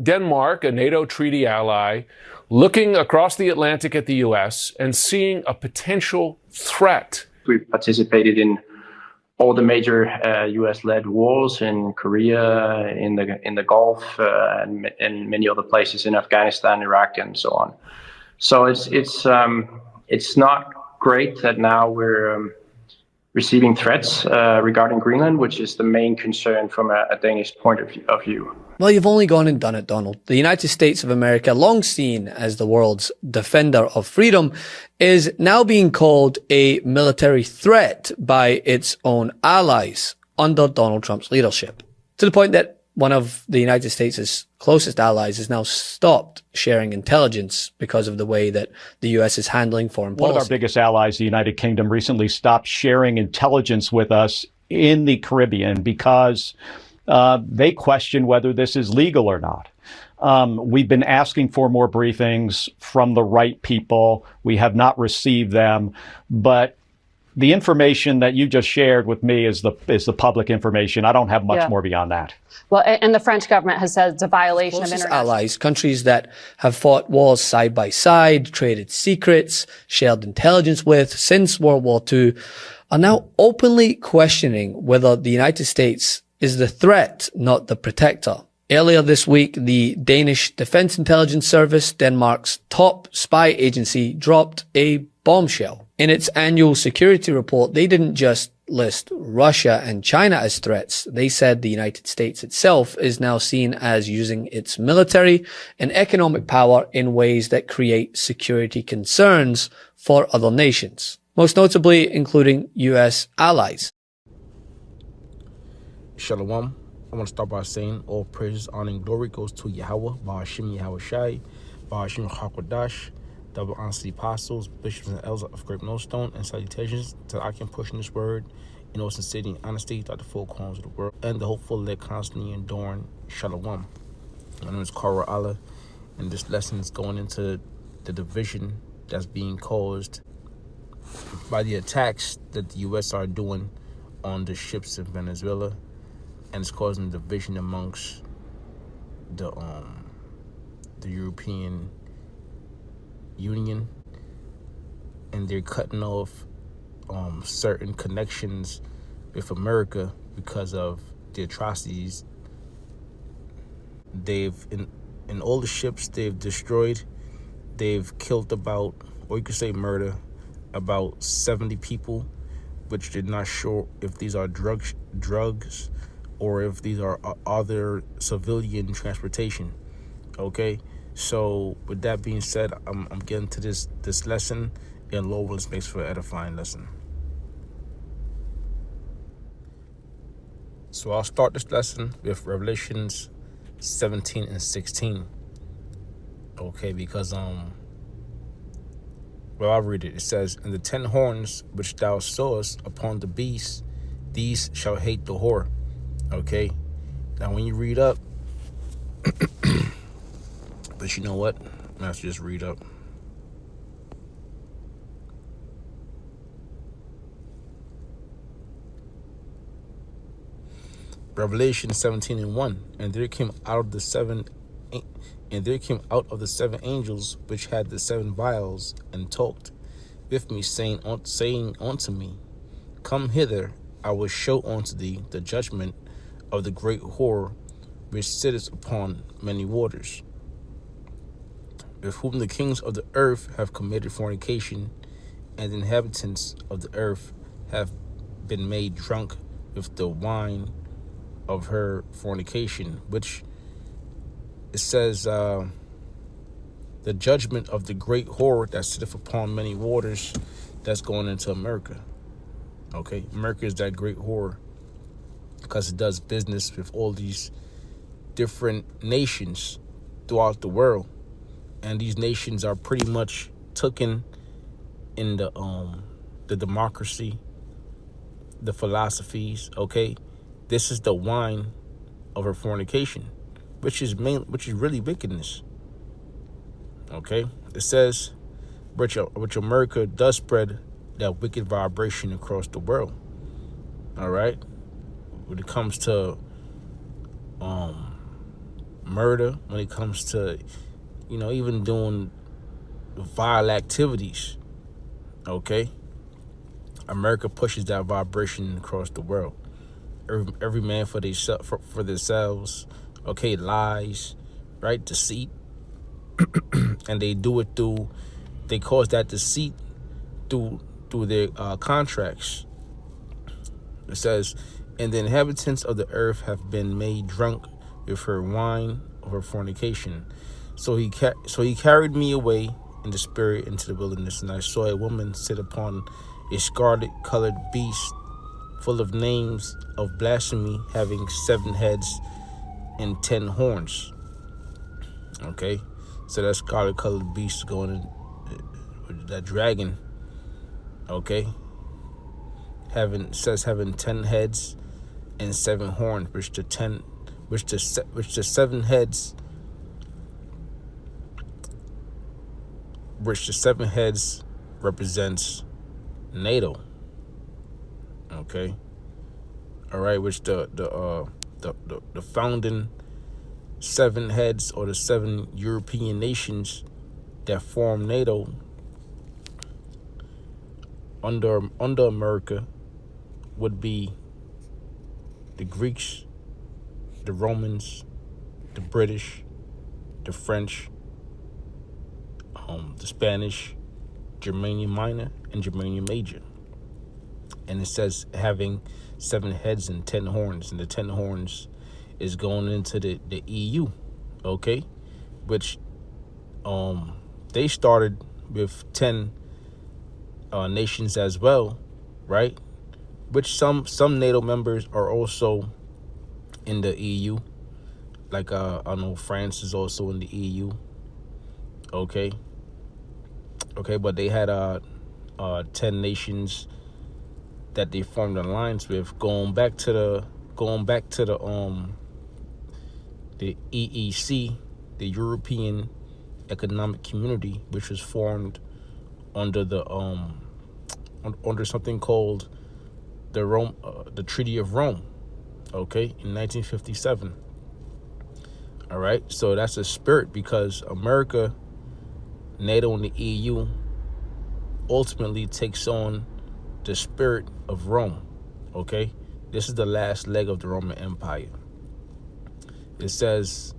Denmark, a NATO treaty ally, looking across the Atlantic at the U.S. and seeing a potential threat. We participated in all the major U.S.-led wars in Korea, in the Gulf, and many other places in Afghanistan, Iraq, and so on. So it's not great that now we're receiving threats regarding Greenland, which is the main concern from a Danish point of view. Well, you've only gone and done it, Donald. The United States of America, long seen as the world's defender of freedom, is now being called a military threat by its own allies under Donald Trump's leadership, to the point that one of the United States' closest allies has now stopped sharing intelligence because of the way that the U.S. is handling foreign policy. One of our biggest allies, the United Kingdom, recently stopped sharing intelligence with us in the Caribbean because they question whether this is legal or not. We've been asking for more briefings from the right people. We have not received them, but the information that you just shared with me is the public information. I don't have much more beyond that. Well, and the French government has said it's a violation of international allies, countries that have fought wars side by side, traded secrets, shared intelligence with since World War II, are now openly questioning whether the United States is the threat, not the protector. Earlier this week, the Danish Defense Intelligence Service, Denmark's top spy agency, dropped a bombshell. In its annual security report, they didn't just list Russia and China as threats. They said the United States itself is now seen as using its military and economic power in ways that create security concerns for other nations, most notably including U.S. allies. Shalom. I want to start by saying all praises, honor, and glory goes to Yahweh, Ba'ashim Yahweh Shai, Ba'ashim Hakwadash, double honor to the apostles, bishops, and elders of Great Millstone, and salutations to I can push in this word in all sincerity and honesty throughout the full corners of the world, and the hopeful that constantly enduring. Shalom. My name is Kara Allah, and this lesson is going into the division that's being caused by the attacks that the U.S. are doing on the ships in Venezuela, and it's causing division amongst the European Union, and they're cutting off certain connections with America because of the atrocities they've in all the ships they've destroyed. They've killed about, or you could say murder, about 70 people, which they're not sure if these are drugs or if these are other civilian transportation. Okay, so with that being said, I'm getting to this lesson, and Lord will makes for an edifying lesson. So I'll start this lesson with Revelations 17 and 16. Okay, because I'll read it. It says, "And the 10 horns which thou sawest upon the beast, these shall hate the whore." Okay, now when you read up, but you know what? Let's just read up. Revelation 17 and 1. And there came out of the seven angels which had the 7 vials, and talked with me, saying unto me, Come hither, I will show unto thee the judgment of the great whore which sitteth upon many waters, with whom the kings of the earth have committed fornication, and the inhabitants of the earth have been made drunk with the wine of her fornication. Which it says, the judgment of the great whore that sitteth upon many waters, that's going into America. Okay, America is that great whore because it does business with all these different nations throughout the world, and these nations are pretty much taken in the democracy, the philosophies. Okay, this is the wine of her fornication, which is really wickedness. Okay, it says, which America does spread that wicked vibration across the world. All right, when it comes to murder, when it comes to, even doing vile activities. Okay, America pushes that vibration across the world. Every man for themselves. Okay, lies, right? Deceit, and they do it through. They cause that deceit through their contracts. It says, and the inhabitants of the earth have been made drunk with her wine of her fornication. So he carried me away in the spirit into the wilderness, and I saw a woman sit upon a scarlet-colored beast, full of names of blasphemy, having 7 heads and 10 horns. Okay, so that scarlet-colored beast going in, that dragon. Okay, having 10 heads and 7 horns, which the 7 heads, which the 7 heads represents NATO. Okay, all right, which the founding 7 heads, or the 7 European nations that form NATO under America would be the Greeks, the Romans, the British, the French, the Spanish, Germanium Minor, and Germanium Major. And it says having 7 heads and 10 horns, and the 10 horns is going into the EU, okay, which they started with 10 nations as well, right? Which some NATO members are also in the EU, like I know France is also in the EU, okay, but they had 10 nations that they formed an alliance with, going back to the EEC, the European Economic Community, which was formed under the under something called the Treaty of Rome, okay, in 1957. All right, so that's a spirit, because America, NATO, and the EU ultimately takes on the spirit of Rome. Okay, this is the last leg of the Roman Empire. It says,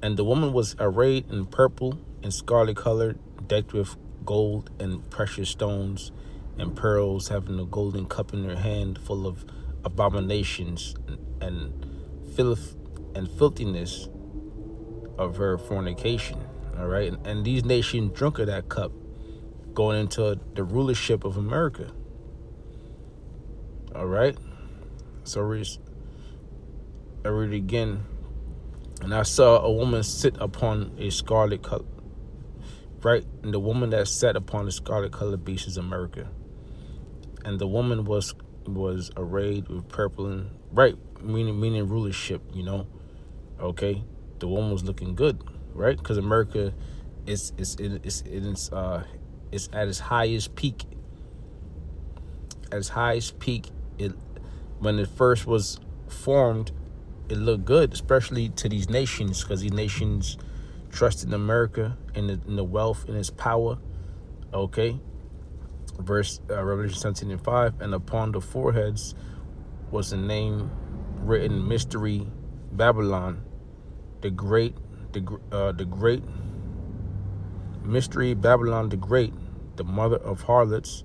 and the woman was arrayed in purple and scarlet colored, decked with gold and precious stones and pearls, having a golden cup in her hand, full of abominations and filth and filthiness of her fornication. All right, and these nations drunk of that cup, going into the rulership of America. All right, so I read it again. And I saw a woman sit upon a scarlet color, right? And the woman that sat upon the scarlet colored beast is America. And the woman was arrayed with purple, and right, meaning rulership, okay. The woman was looking good, right? Because America is at its highest peak. At its highest peak, when it first was formed, it looked good, especially to these nations, because these nations trusted in America and in the wealth and its power. Okay, verse Revelation 17:5, and upon the foreheads was a name written, Mystery Babylon, the great Mystery Babylon the Great, the mother of harlots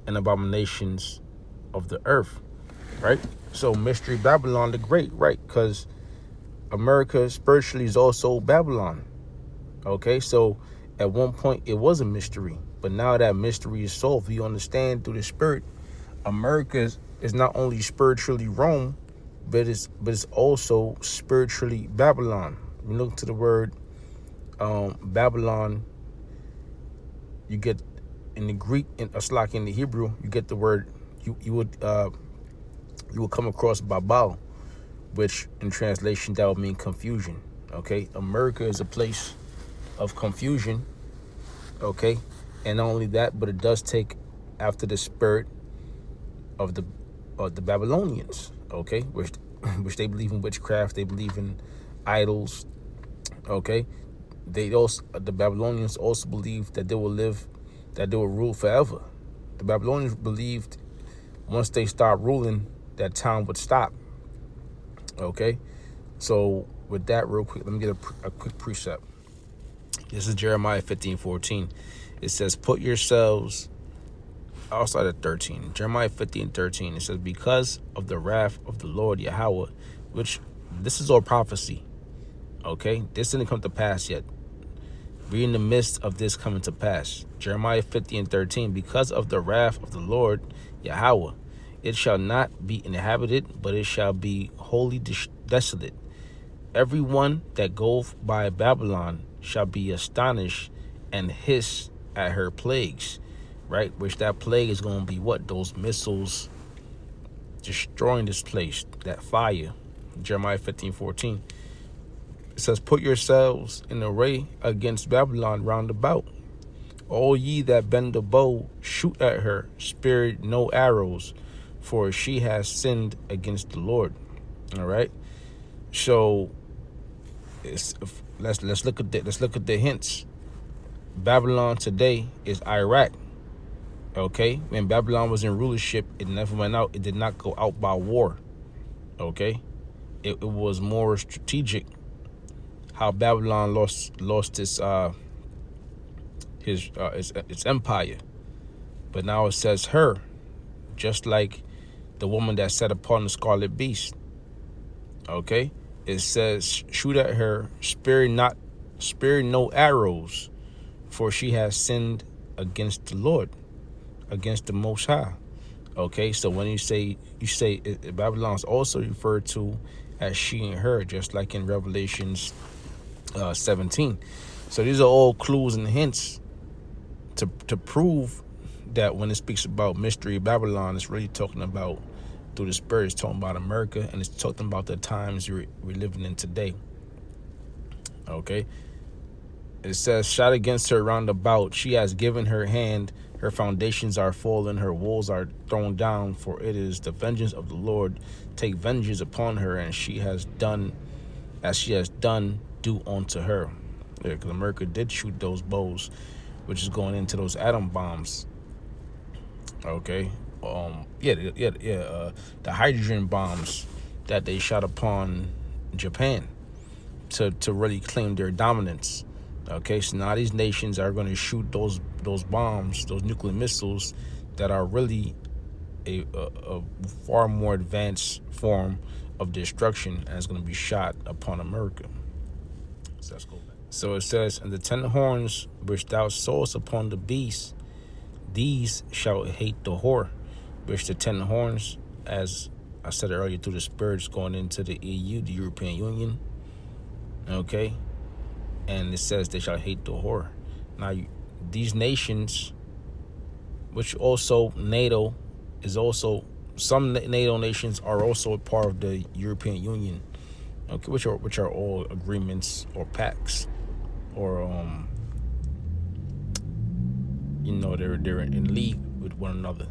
and abominations of the earth. Right? So Mystery Babylon the Great, right? Because America spiritually is also Babylon. Okay, so at one point it was a mystery, but now that mystery is solved, we understand through the spirit, America is not only spiritually Rome, but it's also spiritually Babylon. You look to the word Babylon, you get in the Greek, in the Hebrew, you get the word you would come across Babel, which in translation that would mean confusion. Okay, America is a place of confusion. Okay, and not only that, but it does take after the spirit of the Babylonians. Okay, which they believe in witchcraft, they believe in idols, Okay, the Babylonians also believed that they will rule forever. The Babylonians believed once they start ruling, that time would stop. Okay, so with that, real quick, let me get a quick precept. This is Jeremiah 15:14. It says, "Put yourselves." I'll start at 13. Jeremiah 15:13. It says, "Because of the wrath of the Lord Yahweh," which this is all prophecy. Okay, this didn't come to pass yet. We're in the midst of this coming to pass. Jeremiah 15:13. "Because of the wrath of the Lord Yahweh, it shall not be inhabited, but it shall be wholly desolate. Everyone that goeth by Babylon shall be astonished and hiss at her plagues." Right? Which that plague is going to be what? Those missiles destroying this place, that fire. Jeremiah 15:14. It says, "Put yourselves in array against Babylon round about. All ye that bend the bow, shoot at her, spare no arrows, for she has sinned against the Lord." All right. So let's look at the hints. Babylon today is Iraq. Okay, when Babylon was in rulership, it never went out. It did not go out by war. Okay, it was more strategic. How Babylon lost its empire, but now it says her, just like the woman that sat upon the scarlet beast. Okay, it says, "Shoot at her, spare no arrows, for she has sinned against the Lord, against the Most High." Okay, so when you say Babylon is also referred to as she and her, just like in Revelations 17. So these are all clues and hints to prove that when it speaks about mystery Babylon, it's really talking about, through the Spirit, it's talking about America, and it's talking about the times we're living in today. Okay, it says, "Shot against her round about, she has given her hand, her foundations are fallen, her walls are thrown down, for it is the vengeance of the Lord. Take vengeance upon her, and she has done as she has done, do unto her." Yeah, because America did shoot those bows, which is going into those atom bombs. Okay, the hydrogen bombs that they shot upon Japan to really claim their dominance. Okay, so now these nations are going to shoot those bombs, those nuclear missiles that are really a far more advanced form of destruction, and it's going to be shot upon America. So let's go back. So it says, "And the 10 horns which thou sawest upon the beast, these shall hate the whore," which the 10 horns, as I said earlier, through the Spirit, going into the EU, the European Union. Okay, and it says they shall hate the whore. Now, these nations, which also NATO is also, some NATO nations are also a part of the European Union. Okay, which are all agreements or pacts, or they're in league with one another.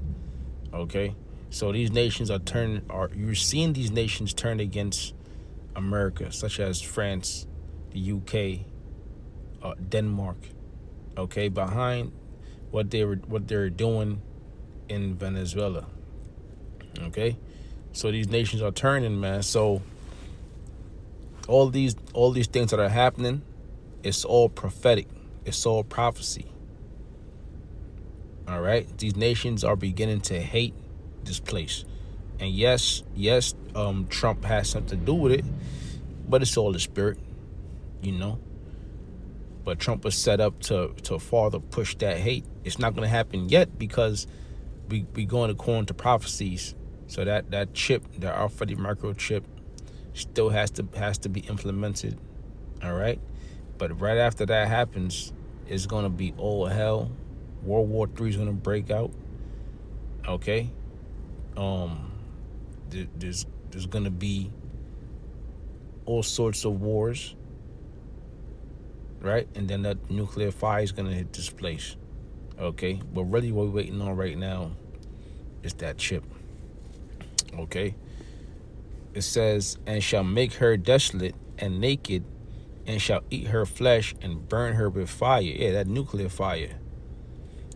Okay, so these nations you're seeing these nations turn against America, such as France, the UK, Denmark. Okay, behind what they're doing in Venezuela. Okay, so these nations are turning, man. So all these things that are happening, it's all prophetic. It's all prophecy. All right, these nations are beginning to hate this place, and yes, Trump has something to do with it, but it's all the Spirit, But Trump was set up to further push that hate. It's not going to happen yet because we going according to prophecies. So that chip, the alphabetic microchip, still has to be implemented. All right, but right after that happens, it's going to be all hell. World War III is going to break out. Okay, there's going to be all sorts of wars. Right, and then that nuclear fire is going to hit this place. Okay, but really what we're waiting on right now is that chip. Okay, it says, "And shall make her desolate and naked, and shall eat her flesh and burn her with fire. Yeah, that nuclear fire.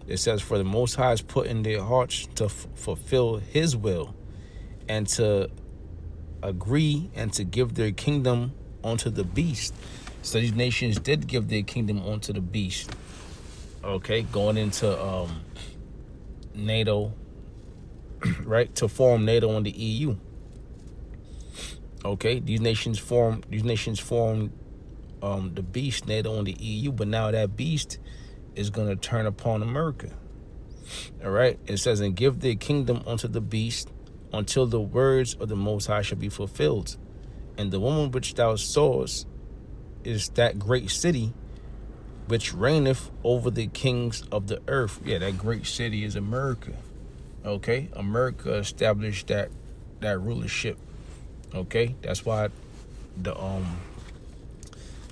It says, for the Most High has put in their hearts to fulfill his will and to agree and to give their kingdom unto the beast. So these nations did give their kingdom unto the beast. Okay, going into NATO, right, to form NATO and the EU. Okay, these nations formed the beast, NATO and the EU, but now that beast is going to turn upon America. All right, it says, and give their kingdom unto the beast until the words of the Most High shall be fulfilled. And the woman which thou sawest is that great city which reigneth over the kings of the earth. Yeah, that great city is America. Okay, America established that rulership. Okay, that's why the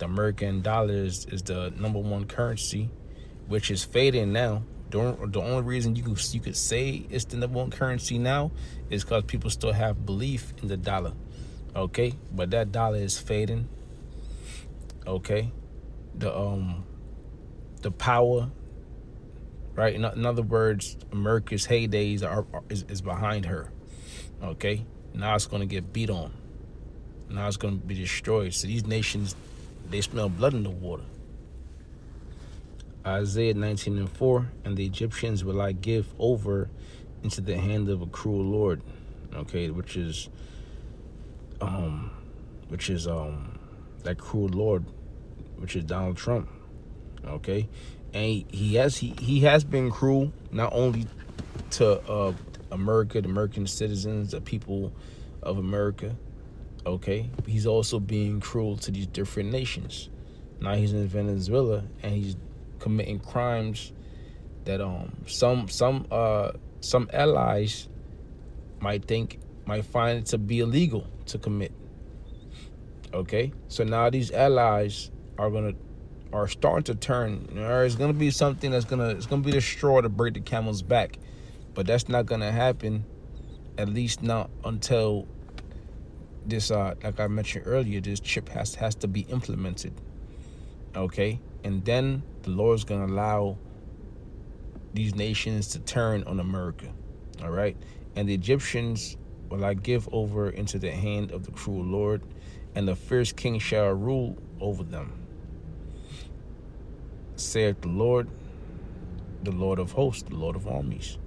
American dollar is the #1 currency, which is fading now. The only reason you could say it's the #1 currency now is because people still have belief in the dollar. Okay, but that dollar is fading. Okay, the power, right? In other words, America's heydays is behind her. Okay, now it's gonna get beat on. Now it's gonna be destroyed. So these nations, they smell blood in the water. Isaiah 19:4, and the Egyptians will I give over into the hand of a cruel Lord. Okay, which is that cruel Lord, which is Donald Trump. Okay, and he has been cruel not only to America, the American citizens, the people of America. Okay, he's also being cruel to these different nations. Now he's in Venezuela and he's committing crimes that some allies might find it to be illegal to commit. Okay, so now these allies are starting to turn. It's gonna be something it's gonna be the straw to break the camel's back, but that's not gonna happen, at least not until this like I mentioned earlier, this chip has to be implemented. Okay, and then the Lord's gonna allow these nations to turn on America. All right, and the Egyptians will I give over into the hand of the cruel Lord, and the fierce king shall rule over them, saith the Lord of hosts, the Lord of armies.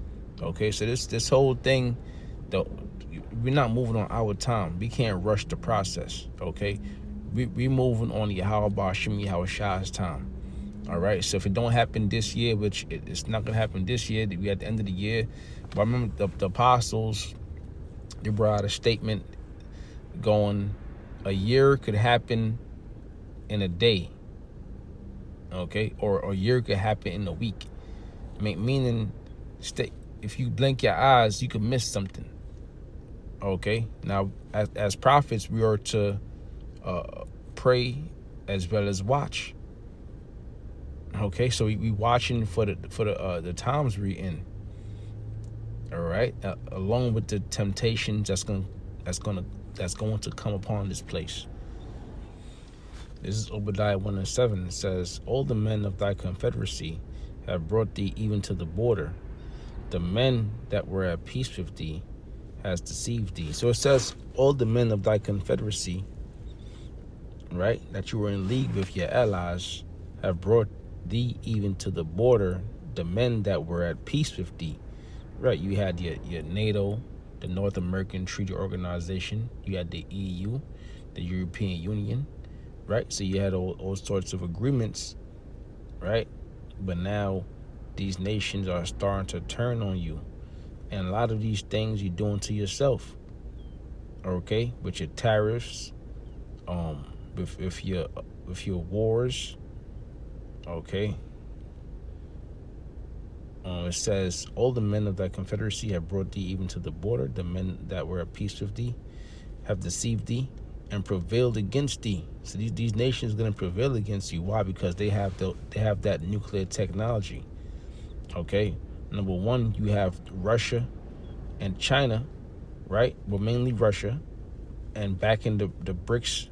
Okay, so this whole thing, we're not moving on our time. We can't rush the process. Okay, we moving on Yahweh Ba'Shem Yahweh's time. All right, so if it don't happen this year, which it's not gonna happen this year, we at the end of the year. But I remember the apostles, they brought out a statement going, a year could happen in a day. Okay, or a year could happen in a week. Meaning, if you blink your eyes, you could miss something. Okay, now as prophets, we are to pray as well as watch. Okay, so we watching for the times we're in. All right, along with the temptations that's going to come upon this place. This is Obadiah 1:7. It says, all the men of thy confederacy have brought thee even to the border. The men that were at peace with thee has deceived thee. So it says, all the men of thy confederacy, right, that you were in league with your allies, have brought thee even to the border. The men that were at peace with thee, right? You had your NATO, the North American Treaty Organization. You had the EU, the European Union, right? So you had all sorts of agreements, right? But now these nations are starting to turn on you. And a lot of these things you're doing to yourself, okay? With your tariffs, with your wars, okay? It says, all the men of thy confederacy have brought thee even to the border. The men that were at peace with thee have deceived thee and prevailed against thee. So these nations are going to prevail against you. Why? Because they have that nuclear technology. Okay, number one, you have Russia and China, right? Well, mainly Russia, and back in the BRICS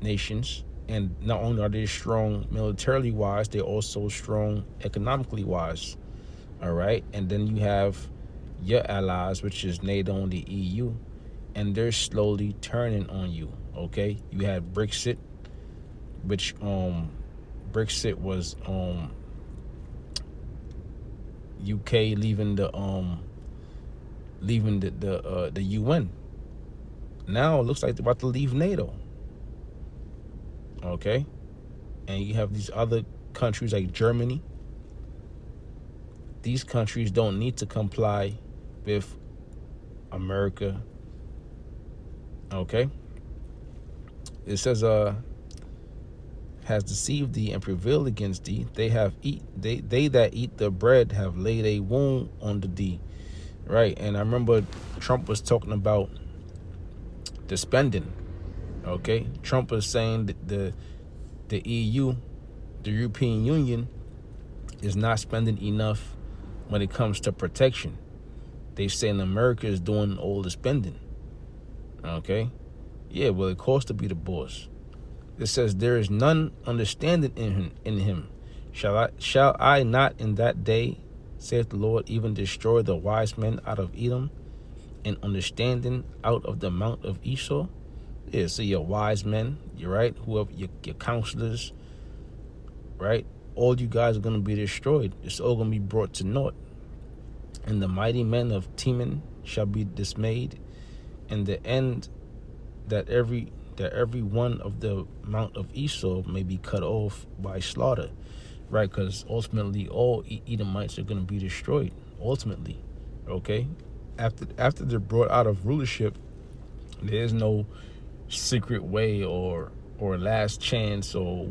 nations, And not only are they strong militarily wise, they're also strong economically wise. All right. And then you have your allies, which is NATO and the EU, and they're slowly turning on you. Okay. You had Brexit, which Brexit was UK leaving the UN. Now it looks like they're about to leave NATO. Okay. And you have these other countries like Germany. These countries don't need to comply with America. Okay. It says has deceived thee and prevailed against thee. They that eat the bread have laid a wound on the thee. Right. And I remember Trump was talking about the spending. Okay. Trump was saying that the EU, the European Union, is not spending enough when it comes to protection. They saying America is doing all the spending. Okay. Yeah, well, it costs to be the boss. It says, there is none understanding in him. Shall I not in that day, saith the Lord, even destroy the wise men out of Edom, and understanding out of the mount of Esau? Yeah, so your wise men, you're right, whoever your counselors, right? All you guys are going to be destroyed. It's all going to be brought to naught. And the mighty men of Teman shall be dismayed, and the end that every one of the mount of Esau may be cut off by slaughter, right? Because ultimately all Edomites are going to be destroyed, ultimately, okay? After they're brought out of rulership, there is no secret way or last chance or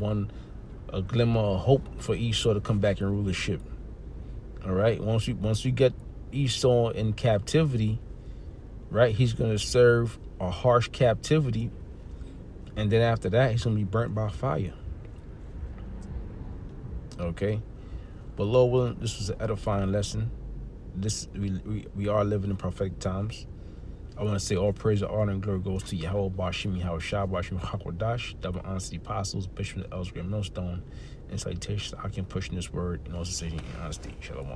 a glimmer of hope for Esau to come back in rulership. All right, once we get Esau in captivity, right, he's going to serve a harsh captivity, and then after that, he's going to be burnt by fire. Okay, but Lord willing, this was an edifying lesson. We are living in prophetic times. I want to say all praise, honor, and glory goes to Yahweh, Bashim, Yahweh Shah, Bashim, Hakwadash, double honor to the apostles, Bishop of the Elsewhere Millstone, and salutations to Akim pushing this word in all sincerity and honesty. Shalom.